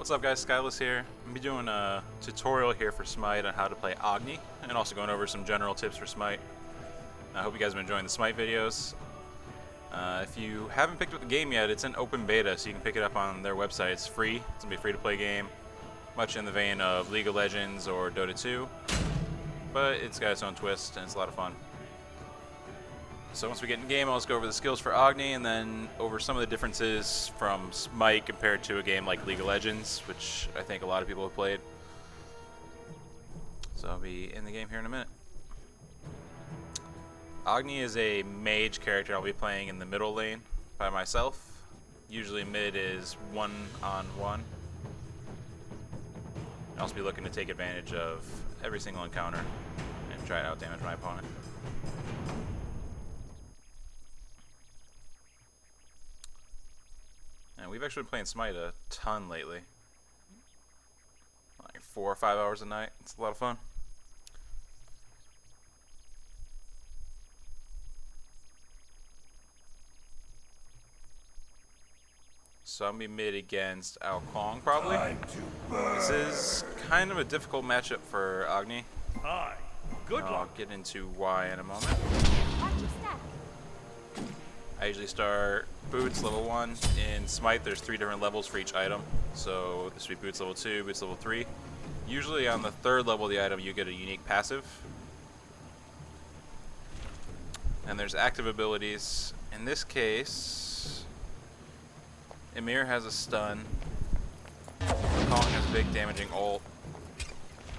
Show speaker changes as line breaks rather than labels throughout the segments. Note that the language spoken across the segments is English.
What's up guys, Skyllus here. I'm going to be doing a tutorial here for Smite on how to play Agni, and also going over some general tips for Smite. I hope you guys have been enjoying the Smite videos. If you haven't picked up the game yet, it's in open beta, so you can pick it up on their website. It's free. It's going to be a free to play game, much in the vein of League of Legends or Dota 2, but it's got its own twist and it's a lot of fun. So once we get in game, I'll just go over the skills for Agni and then over some of the differences from Smite compared to a game like League of Legends, which I think a lot of people have played. So I'll be in the game here in a minute. Agni is a mage character. I'll be playing in the middle lane by myself. Usually mid is 1-on-1. I'll also be looking to take advantage of every single encounter and try to outdamage my opponent. And we've actually been playing Smite a ton lately. Like 4 or 5 hours a night. It's a lot of fun. So I'm going to be mid against Ao Kong probably. This is kind of a difficult matchup for Agni.
Hi. Good
I'll
luck.
get into why in a moment. I usually start boots level 1. In Smite there's 3 different levels for each item. So this would be boots level 2, boots level 3. Usually on the 3rd level of the item you get a unique passive. And there's active abilities. In this case, Emir has a stun. Kong has a big damaging ult.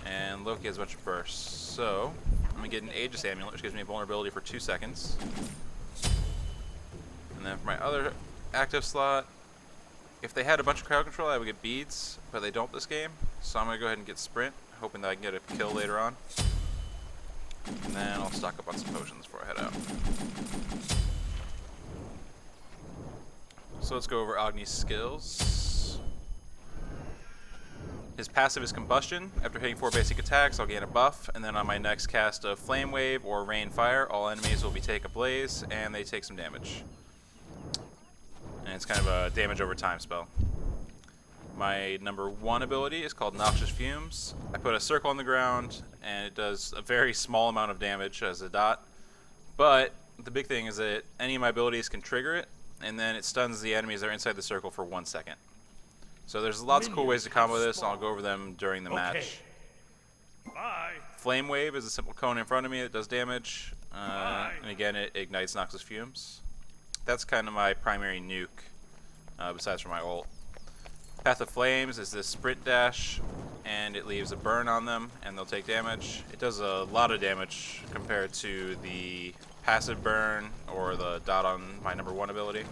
And Loki has a bunch of bursts. So I'm going to get an Aegis Amulet, which gives me vulnerability for 2 seconds. And then for my other active slot, if they had a bunch of crowd control, I would get beads, but they don't this game. So I'm going to go ahead and get sprint, hoping that I can get a kill later on. And then I'll stock up on some potions before I head out. So let's go over Agni's skills. His passive is Combustion. After hitting 4 basic attacks, I'll gain a buff, and then on my next cast of Flame Wave or Rain Fire, all enemies will be take ablaze, and they take some damage. And it's kind of a damage over time spell. My number 1 ability is called Noxious Fumes. I put a circle on the ground, and it does a very small amount of damage as a dot. But the big thing is that any of my abilities can trigger it, and then it stuns the enemies that are inside the circle for 1 second. So there's lots of cool ways to combo this, and I'll go over them during the match.
Bye.
Flame Wave is a simple cone in front of me that does damage, and again it ignites Noxious Fumes. That's kind of my primary nuke, besides for my ult. Path of Flames is this sprint dash, and it leaves a burn on them, and they'll take damage. It does a lot of damage compared to the passive burn or the dot on my number 1 ability.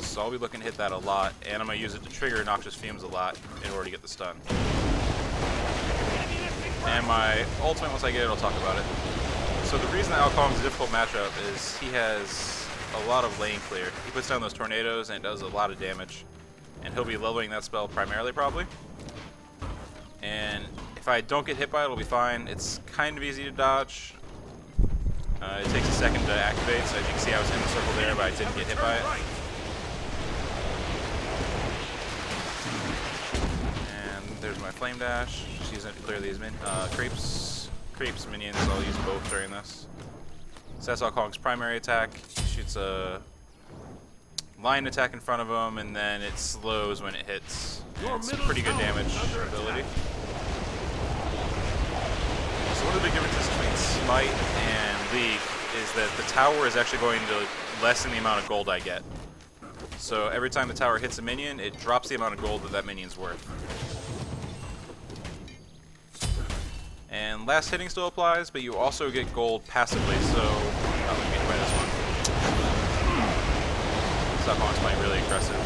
So I'll be looking to hit that a lot, and I'm going to use it to trigger Noxious Fumes a lot in order to get the stun. And my ultimate, once I get it, I'll talk about it. So the reason that Ao Kong is a difficult matchup is he has a lot of lane clear. He puts down those tornadoes and it does a lot of damage. And he'll be leveling that spell primarily, probably. And if I don't get hit by it, it'll be fine. It's kind of easy to dodge. It takes a second to activate, so as you can see I was in the circle there, but I didn't get hit by it. And there's my flame dash. Just using it to clear these creeps, minions. I'll use both during this. So that's Ao Kong's primary attack. He shoots a line attack in front of him, and then it slows when it hits. And it's pretty good damage ability. So one of the big differences between Smite and League is that the tower is actually going to lessen the amount of gold I get. So every time the tower hits a minion, it drops the amount of gold that that minion's worth. And last hitting still applies, but you also get gold passively, so I'm going to get hit by this one. Ao Kong's playing really aggressive.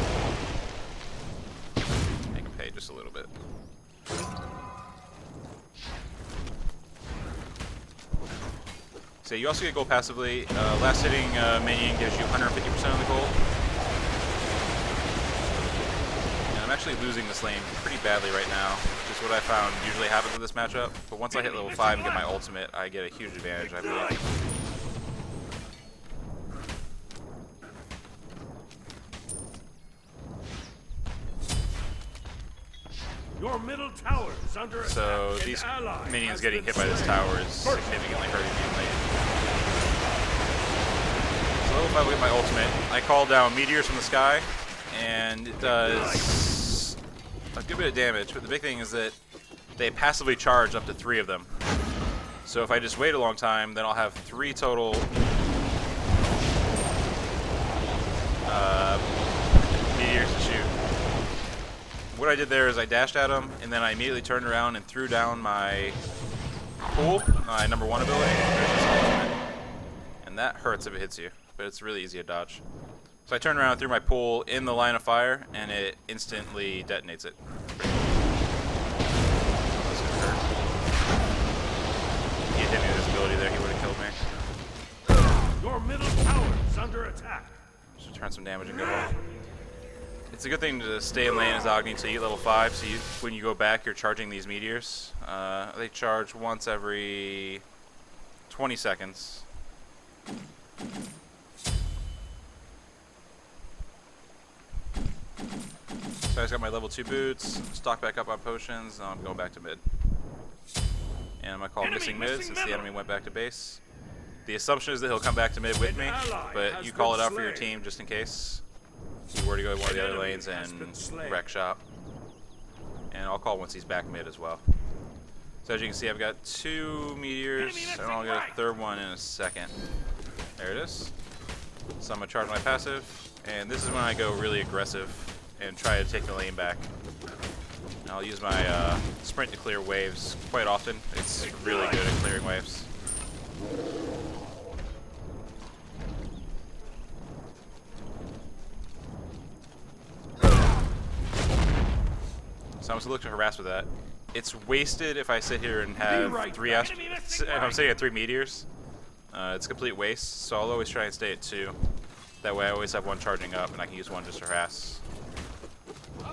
Make him pay just a little bit. So you also get gold passively. Last hitting minion gives you 150% of the gold. And I'm actually losing this lane pretty badly right now, which is what I found usually happens with this matchup. But once I hit level 5 and get my ultimate, I get a huge advantage, I believe.
Your middle tower is under attack.
So
An
these
ally
minions
has
getting
been
hit by this
slain.
tower is significantly hurting me in lane. So level 5 with my ultimate, I call down meteors from the sky, and it does a good bit of damage, but the big thing is that they passively charge up to 3 of them. So if I just wait a long time, then I'll have 3 total meteors to shoot. What I did there is I dashed at him, and then I immediately turned around and threw down my pool, my number 1 ability. There's this ultimate. And that hurts if it hits you, but it's really easy to dodge. So I turned around and threw my pool in the line of fire, and it instantly detonates it. That's gonna hurt. If he had hit me with his ability there, he would have killed me.
Your middle tower is under attack.
Just return some damage and go home. It's a good thing to stay in lane as Agni until you get level 5, so when you go back, you're charging these meteors. They charge once every 20 seconds. So I just got my level 2 boots, stock back up on potions, and I'm going back to mid. And I'm going to call missing mid since the enemy went back to base. The assumption is that he'll come back to mid with me, but you call it out for your team just in case you were to go to one of the other lanes and wreck shop. And I'll call once he's back mid as well. So as you can see, I've got 2 meteors, and I'll get a 3rd one in a second. There it is. So I'm going to charge my passive, and this is when I go really aggressive and try to take the lane back. And I'll use my sprint to clear waves quite often. It's really good at clearing waves. So I'm just looking to harass with that. It's wasted if I sit here and have if I'm sitting at 3 meteors. It's a complete waste, so I'll always try and stay at 2. That way I always have 1 charging up, and I can use 1 just to harass. So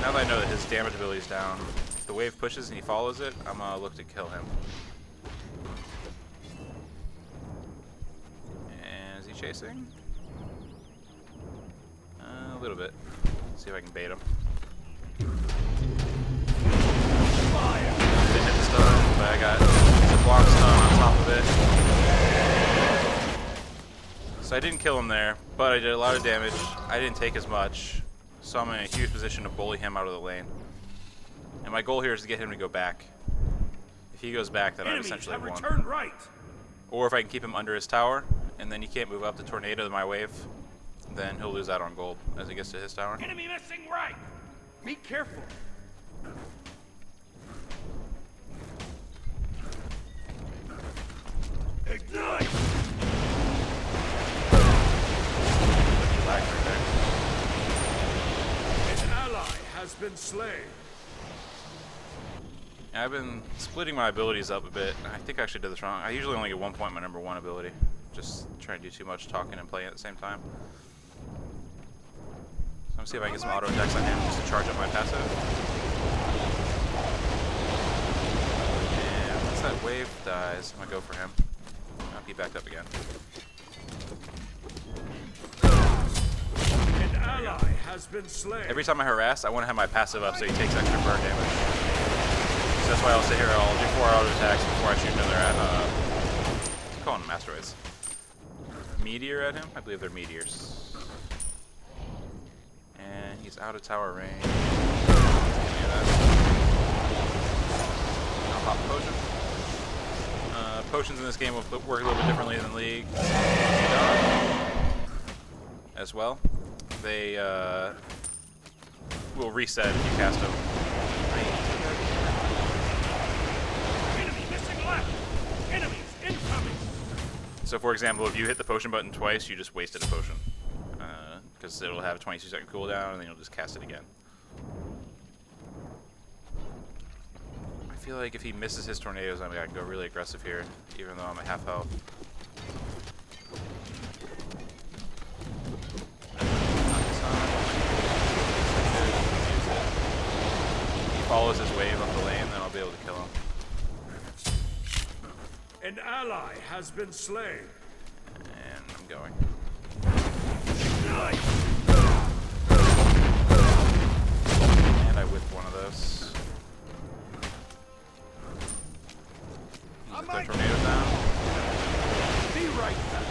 now that I know that his damage ability is down, if the wave pushes and he follows it, I'm going to look to kill him. And is he chasing? A little bit. Let's see if I can bait him. Didn't hit the stun, but I got a block stun on top of it. So I didn't kill him there, but I did a lot of damage. I didn't take as much, so I'm in a huge position to bully him out of the lane. And my goal here is to get him to go back. If he goes back, then I've essentially won.
Right.
Or if I can keep him under his tower, and then he can't move up to tornado my wave, then he'll lose out on gold as he gets to his tower.
Enemy missing right. Be careful. Ignite. An ally has been slain.
I've been splitting my abilities up a bit. I think I actually did this wrong. I usually only get 1 point in my number 1 ability. Just trying to do too much talking and playing at the same time. So I'm gonna see if I can get some auto attacks on him just to charge up my passive. And once that wave dies, I'm gonna go for him. I'll be backed up again.
An ally has been slain.
Every time I harass, I want to have my passive up so he takes extra burn damage. So that's why I'll sit here, I'll do 4 auto attacks before I shoot another I'm calling them asteroids. Meteor at him? I believe they're meteors. And he's out of tower range. I'll pop a potion. Potions in this game will work a little bit differently than League. As well. They will reset if you cast them.
Enemy missing left. Enemies incoming.
So for example, if you hit the potion button twice, you just wasted a potion. Because it'll have a 22-second cooldown, and then you'll just cast it again. I feel like if he misses his tornadoes, I can go really aggressive here, even though I'm at half health. If he follows his wave up the lane, then I'll be able to kill him.
An ally has been slain.
And I'm going. And I whipped one of those. Use the tornado down.
Be right back.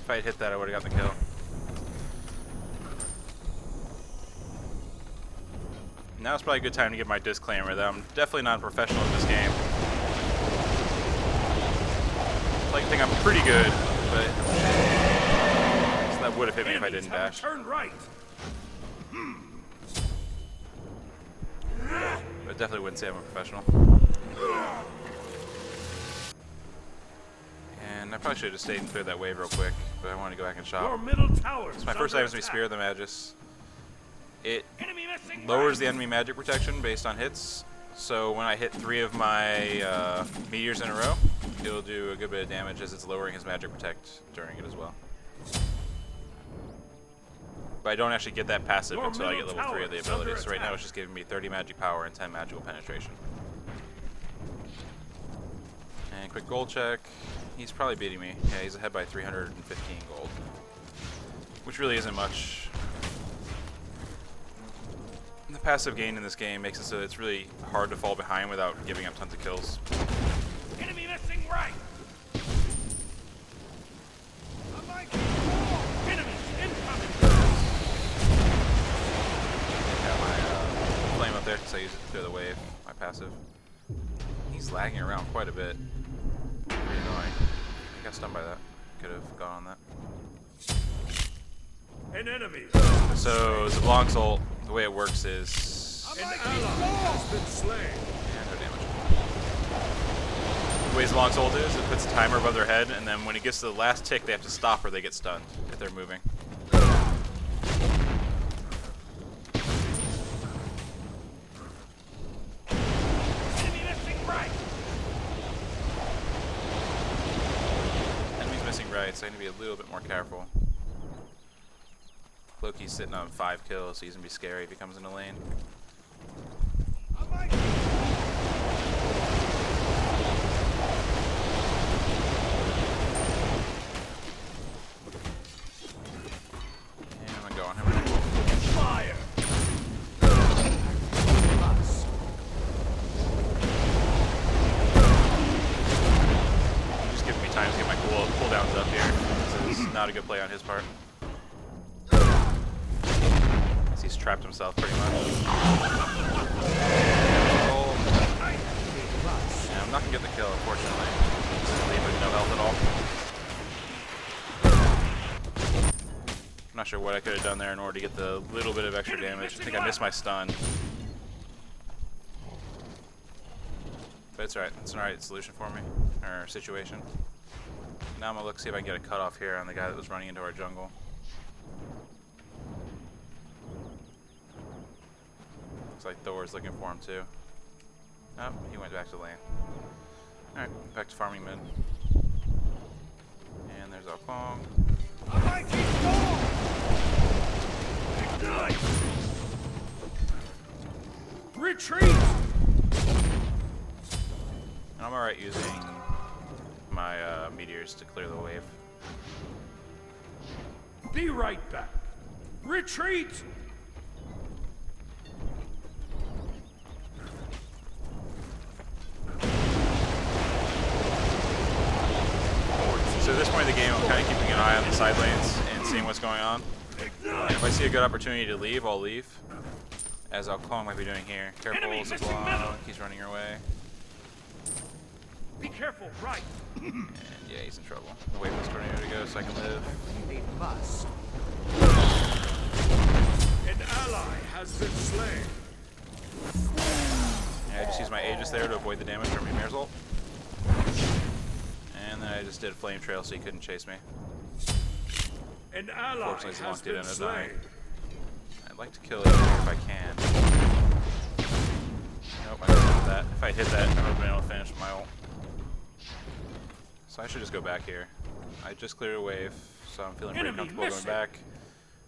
If I had hit that, I would have gotten the kill. Now it's probably a good time to give my disclaimer that I'm definitely not a professional in this game. I like to think I'm pretty good, but so that would have hit me if I didn't dash.
Turn right.
But definitely wouldn't say I'm a professional. And I probably should have just stayed and cleared that wave real quick, but I wanted to go back and
Your
shop.
middle tower.
It's my first item to be Spear of the Magus. It lowers the enemy magic protection based on hits, so when I hit 3 of my meteors in a row, it'll do a good bit of damage as it's lowering his magic protect during it as well. But I don't actually get that passive until I get level 3 of the ability, so right now it's just giving me 30 magic power and 10 magical penetration. And quick gold check. He's probably beating me. Yeah, he's ahead by 315 gold. Which really isn't much. The passive gain in this game makes it so it's really hard to fall behind without giving up tons of kills.
Enemy missing right. Enemies incoming.
Got my flame up there because I use it to clear the wave. My passive. He's lagging around quite a bit. Pretty annoying. I got stunned by that. Could have gone on that.
An enemy.
So Zablonk's ult, the way it works is
An ally has been slain.
yeah, no damage. The way Zablonk's ult is, it puts a timer above their head, and then when it gets to the last tick, they have to stop or they get stunned if they're moving.
Enemy missing right.
Enemy's missing right, so I need to be a little bit more careful. Loki's sitting on 5 kills, so he's gonna be scary if he comes in the lane. And I'm gonna go on him.
Fire.
He's just giving me time to get my cooldowns up here. This is not a good play on his part. He's trapped himself pretty much. Oh. Yeah, I'm not gonna get the kill, unfortunately. Just leave with no health at all. I'm not sure what I could have done there in order to get the little bit of extra damage. I think I missed my stun. But it's alright. It's an alright solution for me, or situation. Now I'm gonna look see if I can get a cutoff here on the guy that was running into our jungle. Looks like Thor's looking for him too. Oh, he went back to lane. Alright, back to farming mid. And there's Alkong.
A mighty storm. Ignite. Retreat.
And I'm alright using my meteors to clear the wave.
Be right back. Retreat.
So at this point in the game, I'm kind of keeping an eye on the side lanes and seeing what's going on. And if I see a good opportunity to leave, I'll leave. As Alkong might be doing here. Careful, Zablon. He's running your way.
Be careful, right.
And yeah, he's in trouble. I'll wait for this tornado to go so I can live.
They must.
An ally has been slain.
Yeah, I just used my Aegis there to avoid the damage from Ymir's ult. And then I just did a flame trail so he couldn't chase me.
An ally
Unfortunately,
has
Zablock did
been
end up
slain.
dying. I'd like to kill it here if I can. Nope, I missed that. If I hit that, I would have been able to finish my ult. So I should just go back here. I just cleared a wave, so I'm feeling pretty
Enemy
comfortable going
missing.
back.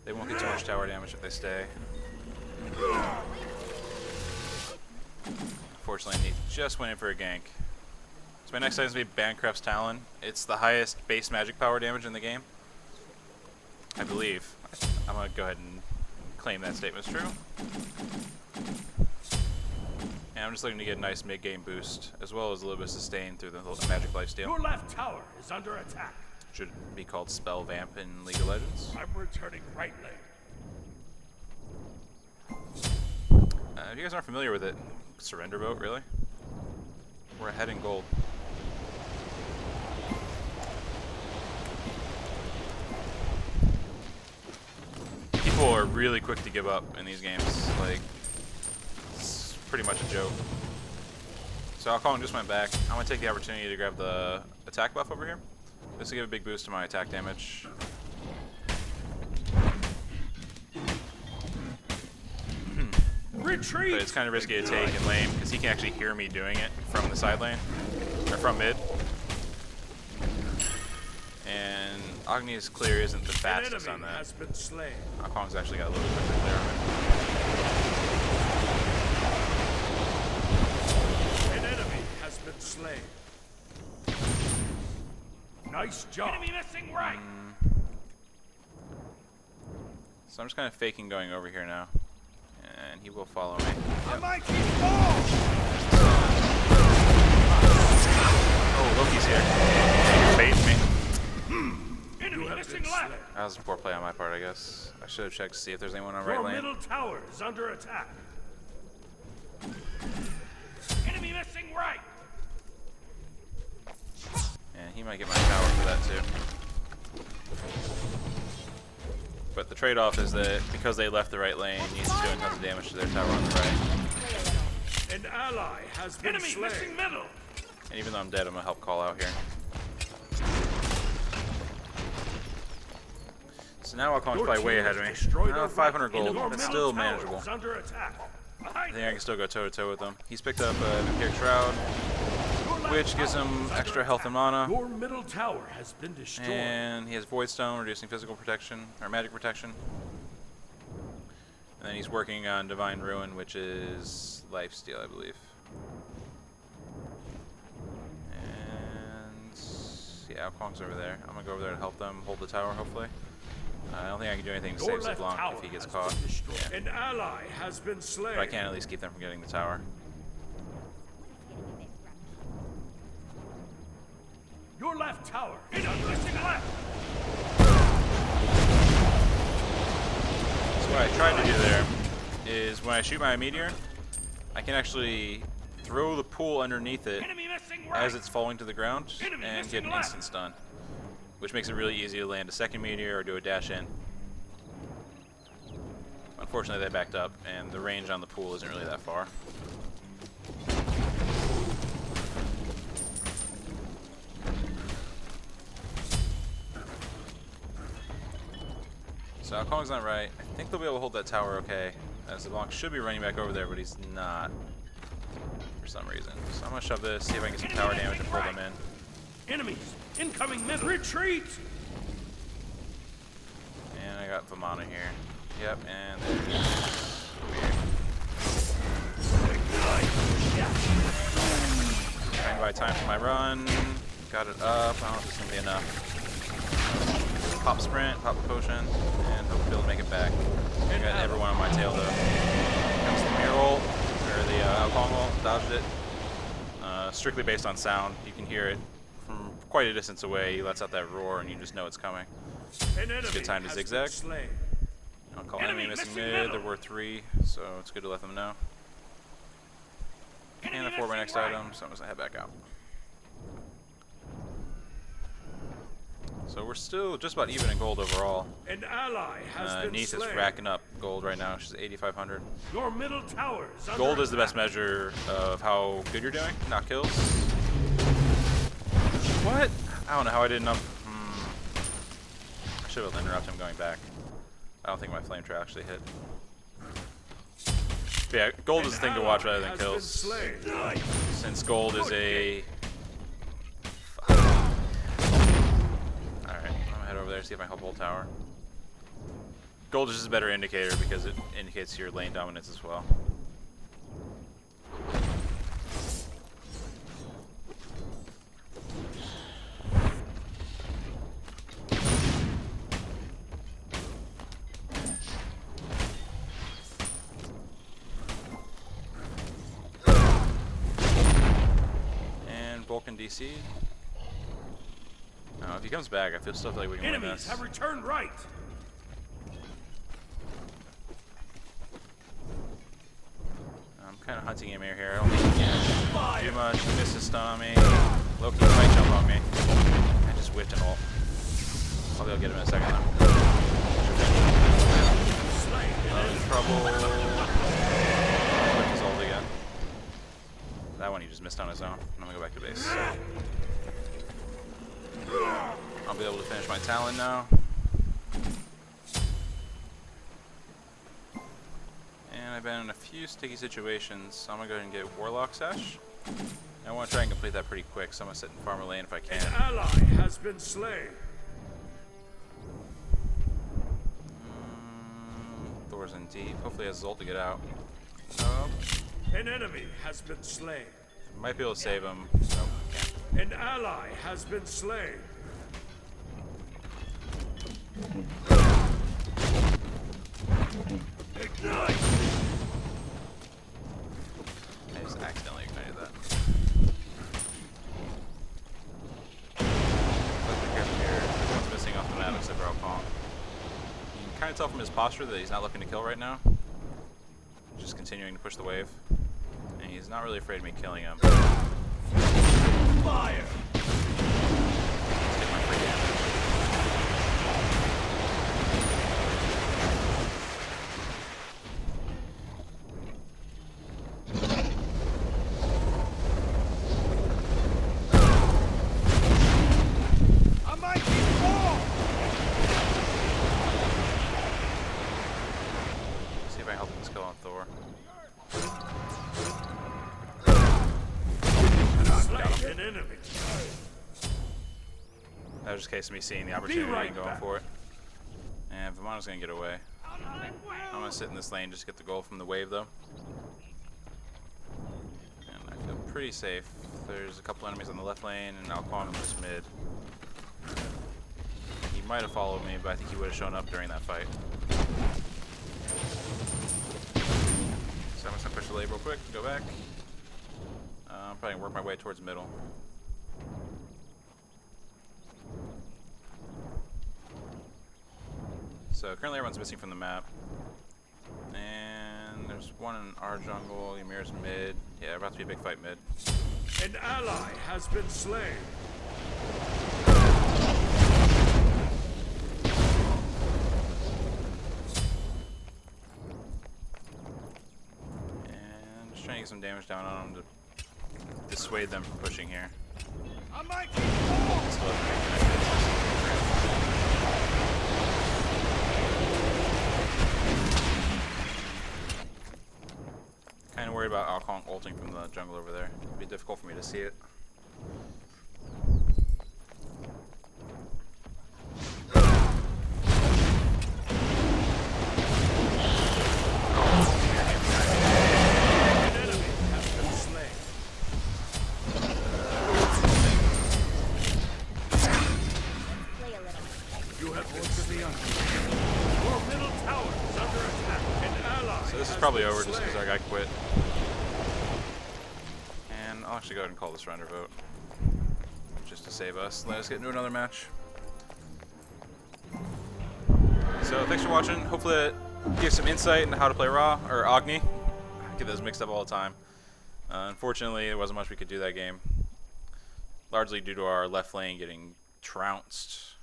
They won't get too much tower damage if they stay. Unfortunately, I just went in for a gank. So my next item is going to be Bancraft's Talon. It's the highest base magic power damage in the game, I believe. I'm going to go ahead and claim that statement's true. And I'm just looking to get a nice mid-game boost, as well as a little bit of sustain through the magic lifesteal.
Your left tower is under attack.
Should be called Spell Vamp in League of Legends.
I'm returning right lane.
If you guys aren't familiar with it, Surrender Vote, really? We're ahead in gold. People are really quick to give up in these games. Like, it's pretty much a joke. So Alcon just went back. I'm going to take the opportunity to grab the attack buff over here. This will give a big boost to my attack damage.
Retreat!
But it's kind of risky to take in lane because he can actually hear me doing it from the side lane, or from mid. And Agni's clear isn't the fastest on that.
Has been slain.
Akong's actually got a little bit quicker clear on it.
An enemy has been slain. Nice job. Enemy missing right.
So I'm just kind of faking going over here now. And he will follow me.
I might keep ball.
Oh, Loki's here. You're baiting me.
Enemy missing left.
That was a poor play on my part, I guess. I should have checked to see if there's anyone on right
Your
lane.
middle tower is under attack. Enemy missing right.
And he might get my tower for that too. But the trade-off is that because they left the right lane, he's doing tons of damage to their tower on the right.
An ally has been slain. Missing middle.
And even though I'm dead, I'm gonna help call out here. So now Alcon's probably way ahead of me. 500 gold, but still manageable.
Under attack.
I think I can still go toe-to-toe with him. He's picked up an Empiric Shroud, which gives him extra health and mana.
Your middle tower has been destroyed.
And he has Void Stone, reducing physical protection, or magic protection. And then he's working on Divine Ruin, which is lifesteal, I believe. And yeah, Alcong's over there. I'm gonna go over there to help them hold the tower, hopefully. I don't think I can do anything to save Ziblanc if he gets caught. Yeah.
An ally has been slain.
But I can at least keep them from getting the tower.
Your left tower is missing left.
So what I tried to do there is when I shoot my meteor, I can actually throw the pool underneath it as it's falling to the ground and get an instant stun, which makes it really easy to land a second meteor or do a dash in. Unfortunately, they backed up, and the range on the pool isn't really that far. So Alcong's not right. I think they'll be able to hold that tower okay. As Ziblanc should be running back over there, but he's not for some reason. So I'm gonna shove this, see if I can get some tower damage and pull them in.
Enemies incoming mid. Retreat.
And I got Vamana here. Yep, and there it is. Trying to buy time for my run. Got it up. I don't know if it's gonna be enough. Pop sprint, pop a potion, and hope to be able to make it back. I got everyone on my tail though. Comes the mirror ult, or the Alcong ult, dodged it. Strictly based on sound, you can hear it from quite a distance away. He lets out that roar, and you just know it's coming. It's a good time to zigzag. I'll call enemy missing mid. There were 3, so it's good to let them know. And afford my next item, so I'm just gonna head back out. So we're still just about even in gold overall.
An ally has been
Neith is
slain.
racking up gold right now. She's 8,500.
Your middle tower is under
Gold is the best
attack.
measure of how good you're doing, not kills. What? I don't know how I didn't up. I should have interrupted him going back. I don't think my flame trap actually hit. But yeah, gold is the thing to watch rather than kills. Since gold is a to see if I can help hold tower. Gold is just a better indicator because it indicates your lane dominance as well. And Vulcan DC. If he comes back, I still feel like we can win
Enemies
this.
have returned right.
I'm kind of hunting him here. I don't think he can do much. He missed his stun on me. Loki might jump on me. I just whiffed an ult. I'll be able to get him in a second though. In trouble. Whiffed his ult again. That one he just missed on his own. I'm gonna go back to base. I'll be able to finish my Talon now. And I've been in a few sticky situations, so I'm gonna go ahead and get Warlock Sash. I want to try and complete that pretty quick, so I'm gonna sit in farmer lane if I can.
An ally has been slain.
Thor's in deep. Hopefully he has his ult to get out. Oh,
An enemy has been slain.
might be able to save him. Nope, can't.
An ally has been slain. Ignite!
I just accidentally ignited that. Let's be careful here. Everyone's missing off the map except for Alcon. You can kind of tell from his posture that he's not looking to kill right now. Just continuing to push the wave. And he's not really afraid of me killing him.
Fire!
Let's take my free damage.
A mighty fall!
See if I can help him this kill on Thor.
Slay an enemy.
That was just a case of me seeing the opportunity
right
and going
back.
for it. And Vimana's gonna get away. I'm gonna sit in this lane just to get the goal from the wave though. And I feel pretty safe. There's a couple enemies on the left lane and Alcon in this mid. He might have followed me, but I think he would have shown up during that fight. So I'm just gonna push the wave real quick, go back. I'm probably gonna work my way towards middle. So currently everyone's missing from the map. And there's one in our jungle, Ymir's mid. Yeah, about to be a big fight mid.
An ally has been slain.
And just trying to get some damage down on them to dissuade them from pushing here.
A mighty fall!
Still have to make kind of worried about Alcon ulting from the jungle over there. It'd be difficult for me to see it.
An enemy has been slain. You have been slain. Your middle tower is under attack. An ally.
So this is
has
probably
been
over just
slain.
because our guy quit. And I'll actually go ahead and call the surrender vote. Just to save us. Let us get into another match. So thanks for watching. Hopefully that gives some insight into how to play Ra, or Agni. I get those mixed up all the time. Unfortunately, there wasn't much we could do that game. Largely due to our left lane getting trounced.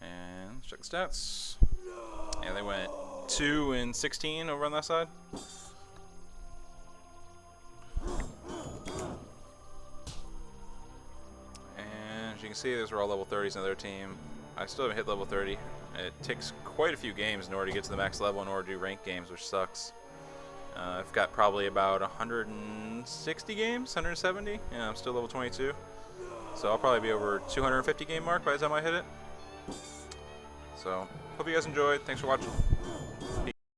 And let's check the stats. Yeah, they went 2 and 16 over on that side. And as you can see, those are all level 30s in their team. I still haven't hit level 30. It takes quite a few games in order to get to the max level in order to do ranked games, which sucks. I've got probably about 160 games, 170. Yeah, I'm still level 22. So I'll probably be over 250 game mark by the time I hit it. So hope you guys enjoyed. Thanks for watching. Peace.